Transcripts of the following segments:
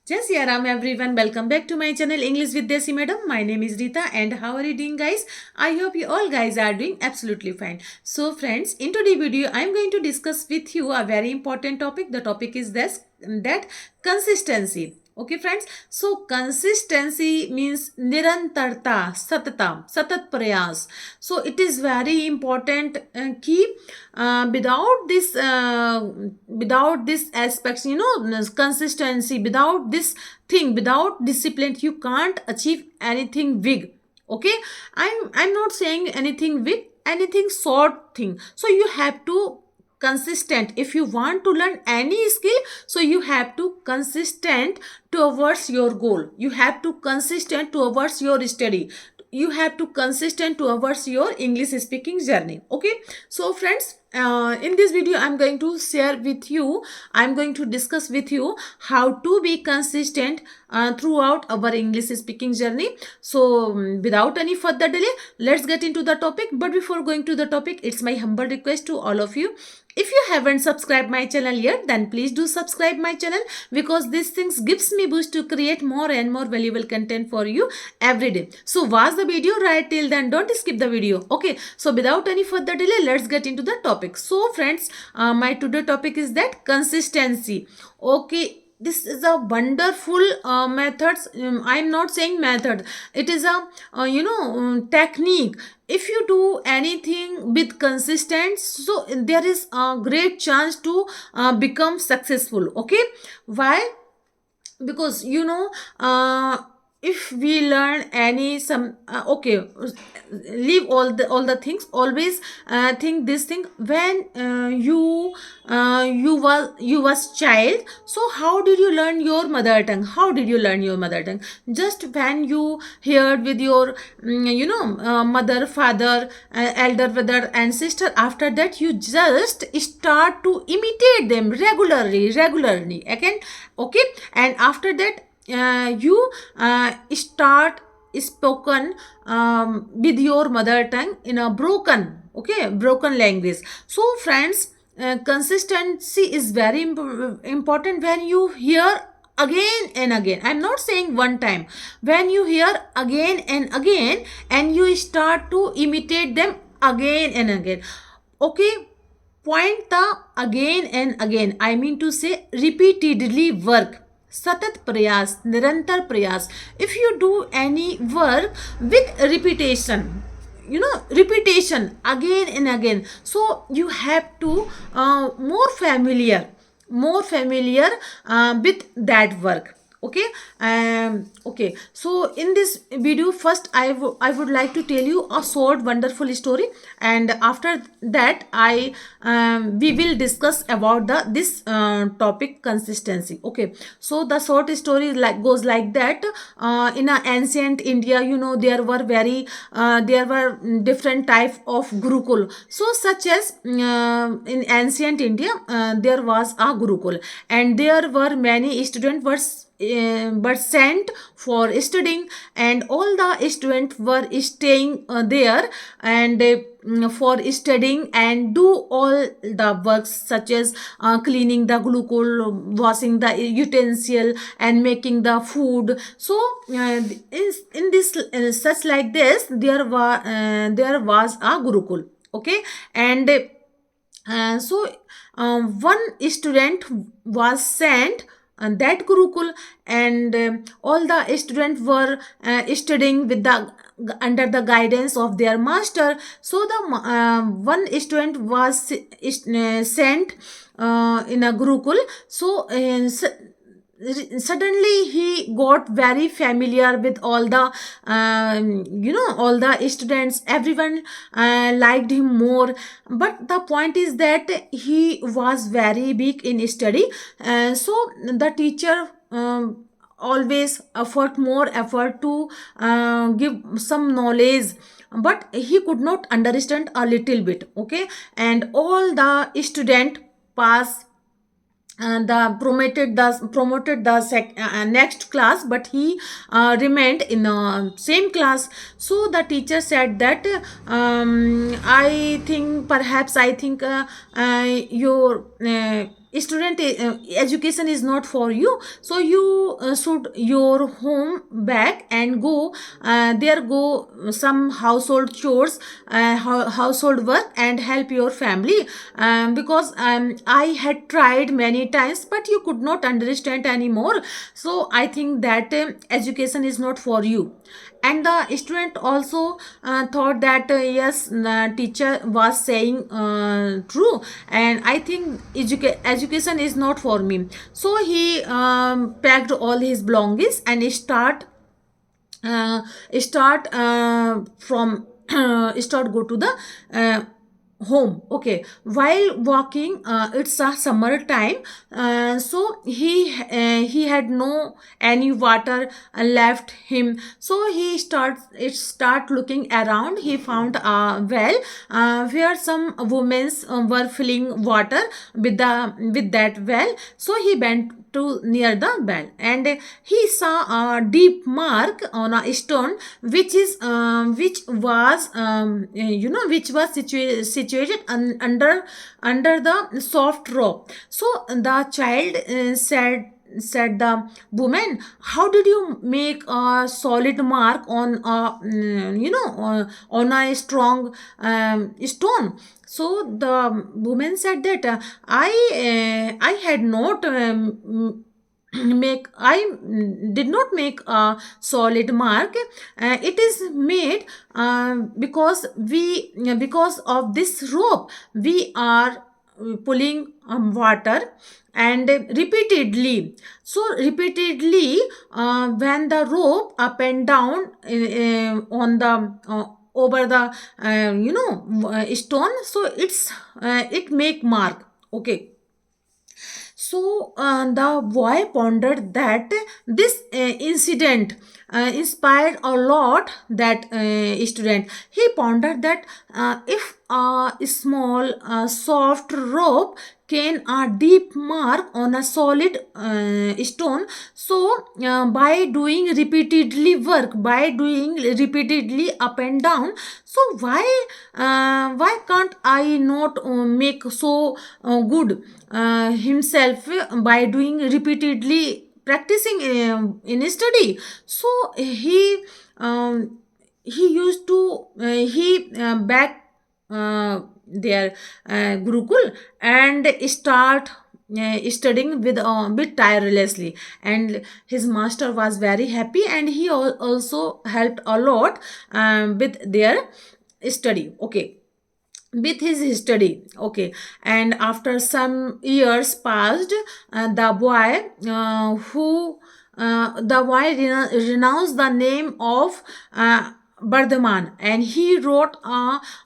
Jai Shri Ram everyone, welcome back to my channel English with Desi Madam. My name is Rita and how are you doing guys? I hope you all guys are doing absolutely fine. So friends, in today's video I am going to discuss with you a very important topic. The topic is this, that consistency. Okay friends, so consistency means nirantarta, satata, satat prayas. So it is very important key. Without this aspects, consistency, without this thing, without discipline, you can't achieve anything big. Okay, I'm not saying anything big, anything short thing. So you have to consistent if you want to learn any skill. So you have to consistent towards your goal, you have to consistent towards your study, you have to consistent towards your English speaking journey. Okay, so friends, in this video I'm going to share with you, I'm going to discuss with you how to be consistent throughout our English speaking journey. So without any further delay, let's get into the topic. But before going to the topic, it's my humble request to all of you, if you haven't subscribed my channel yet, then please do subscribe my channel, because these things gives me boost to create more and more valuable content for you every day. So watch the video right till then, don't skip the video. Okay, so without any further delay, let's get into the topic. So friends, my today topic is that consistency. Okay, this is a wonderful methods. I'm not saying method, it is a technique. If you do anything with consistent, so there is a great chance to become successful. Okay, why? Because if we learn any some okay, leave all the things, always think this thing. When you was child, so how did you learn your mother tongue? How did you learn your mother tongue? Just when you heard with your mother, father, elder brother and sister, after that you just start to imitate them regularly again. Okay, and after that you start spoken with your mother tongue in a broken language. So friends, consistency is very important. When you hear again and again, I'm not saying one time, when you hear again and again and you start to imitate them again and again. Okay, point the again and again, I mean to say repeatedly work, satat prayas, nirantar prayas. If you do any work with repetition, repetition again and again, so you have to more familiar with that work. Okay, okay, so in this video, first I would like to tell you a short wonderful story, and after that I we will discuss about the this topic consistency. Okay, so the short story goes like that. In a ancient India, there were different type of gurukul. So such as in ancient India, there was a gurukul, and there were many students were sent for studying, and all the students were staying there, and for studying and do all the works such as cleaning the glucose, washing the utensil and making the food. So in this such like this, there was a gurukul. Okay, and so one student was sent and that gurukul, and all the students were studying with the under the guidance of their master. So the one student was sent in a gurukul. So suddenly he got very familiar with all the all the students, everyone liked him more. But the point is that he was very big in study, so the teacher always more effort to give some knowledge, but he could not understand a little bit. Okay, and all the student pass the next class, but he remained in the same class. So the teacher said that I think your student, education is not for you, so you should your home back and go there, go some household chores, household work, and help your family, because I had tried many times, but you could not understand anymore. So I think that education is not for you. And the student also thought that yes, the teacher was saying true, and I think education is not for me. So he packed all his belongings and uh, start from start go to the uh, home. Okay, while walking, it's a summer time, so he had no any water left him. So he start looking around. He found a well where some women were filling water with that well. So he bent to near the well, and he saw a deep mark on a stone, which was situated under the soft rope. So the child said the woman, how did you make a solid mark on a on a strong stone? So the woman said that I had not make I did not make a solid mark. It is made because of this rope we are pulling water, and repeatedly. So repeatedly, when the rope up and down on the over the stone, so it make mark. Okay, so the boy pondered that this incident inspired a lot that student. He pondered that if a small soft rope can a deep mark on a solid stone, so by doing repeatedly work, by doing repeatedly up and down, so why can't I not make so good himself by doing repeatedly practicing in study? So he used to he back their gurukul and start studying with tirelessly, and his master was very happy, and he also helped a lot with their study. Okay, with his study. Okay, and after some years passed, the boy renounced the name of Bardhaman, and he wrote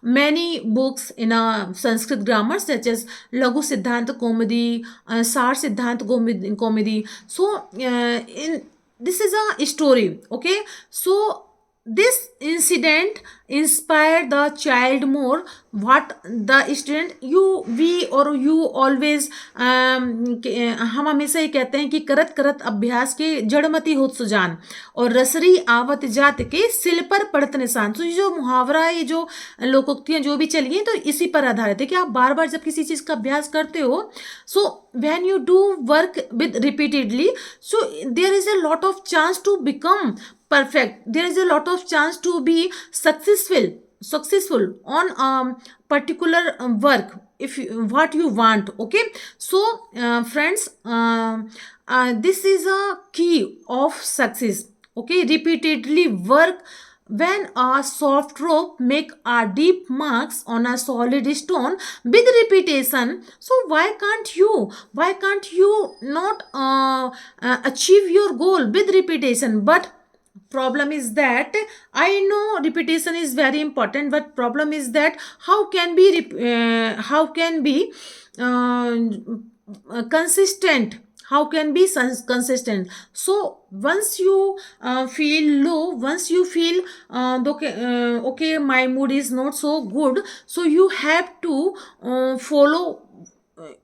many books in Sanskrit grammar, such as Laghu Siddhanta Komedi, Sar Siddhanta Komedi. So in this is a story. Okay, so this incident inspired the child more. What the student, you we or you always हम हमेशा ये कहते हैं कि करत करत अभ्यास के जड़मति होत सुजान, और रसरी आवत जात के सिल पर पड़त निशान। तो ये जो मुहावरा है, ये जो लोकोक्तियां जो भी चली हैं, तो इसी पर आधारित है कि आप बार बार जब किसी चीज का अभ्यास करते हो, सो when you do work with repeatedly, so there is a lot of chance to become perfect, there is a lot of chance to be successful on particular work, if you, what you want. Okay, so friends, this is a key of success. Okay, repeatedly work when a soft rope make a deep marks on a solid stone with repetition. So why can't you not achieve your goal with repetition? But problem is that I know repetition is very important, but problem is that how can be uh, consistent, how can be consistent. So once you feel low, once you feel okay, my mood is not so good, so you have to follow,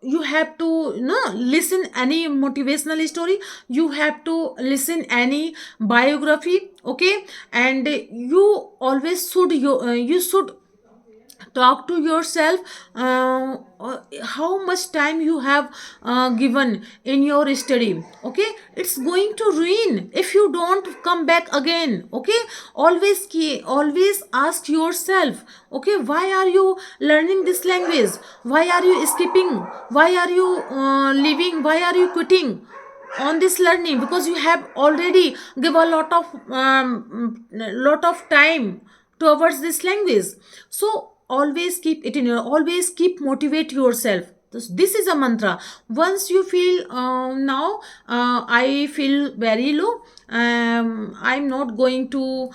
you have to listen any motivational story, you have to listen any biography. Okay, and you always should you should talk to yourself, how much time you have given in your study. Okay, it's going to ruin if you don't come back again. Okay, always ask yourself, okay, why are you learning this language? Why are you skipping? Why are you leaving? Why are you quitting on this learning? Because you have already give a lot of time towards this language. So always keep it in your, always keep motivate yourself. This is a mantra. Once you feel now I feel very low, I'm not going to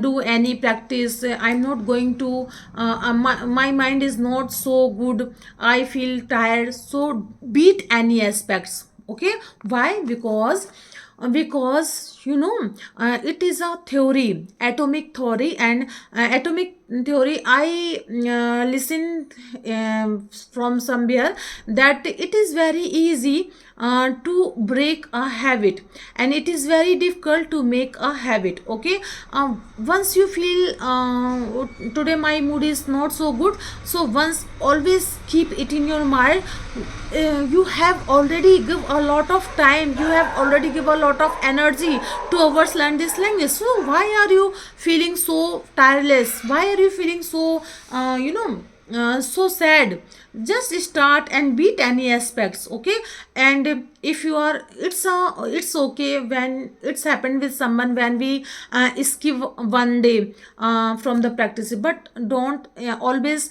do any practice, I'm not going to my mind is not so good, I feel tired, so beat any aspects. Okay, why? Because you know, it is a theory, atomic theory, and atomic theory I listened from somewhere that it is very easy to break a habit, and it is very difficult to make a habit. Okay, once you feel today my mood is not so good, so once always keep it in your mind, you have already give a lot of time, you have already give a lot of energy towards learn this language. So why are you feeling so tireless? Why are you feeling so so sad? Just start and beat any aspects. Okay, and if you are, it's okay when it's happened with someone, when we skip one day from the practice, but don't always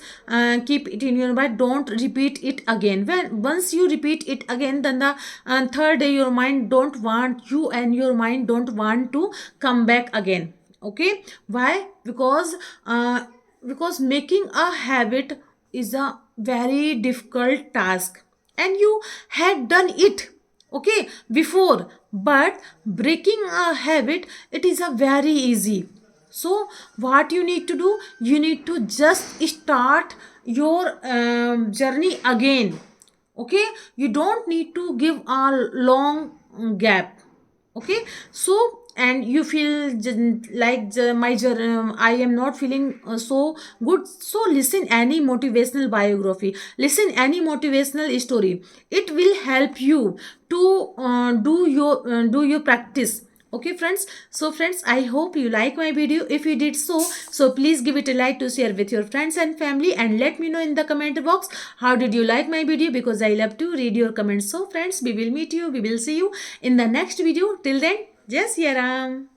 keep it in your mind, don't repeat it again. When once you repeat it again, then the third day your mind don't want you, and your mind don't want to come back again. Okay, why? Because making a habit is a very difficult task, and you had done it, okay, before, but breaking a habit, it is a very easy. So what you need to do, you need to just start your journey again. Okay, you don't need to give a long gap. Okay, so and you feel like I am not feeling so good, so listen any motivational biography, listen any motivational story. It will help you to do your practice. Okay friends, so friends, I hope you like my video. If you did so, so please give it a like to share with your friends and family, and let me know in the comment box how did you like my video, because I love to read your comments. So friends, we will meet you, we will see you in the next video. Till then, Jai Siya Ram.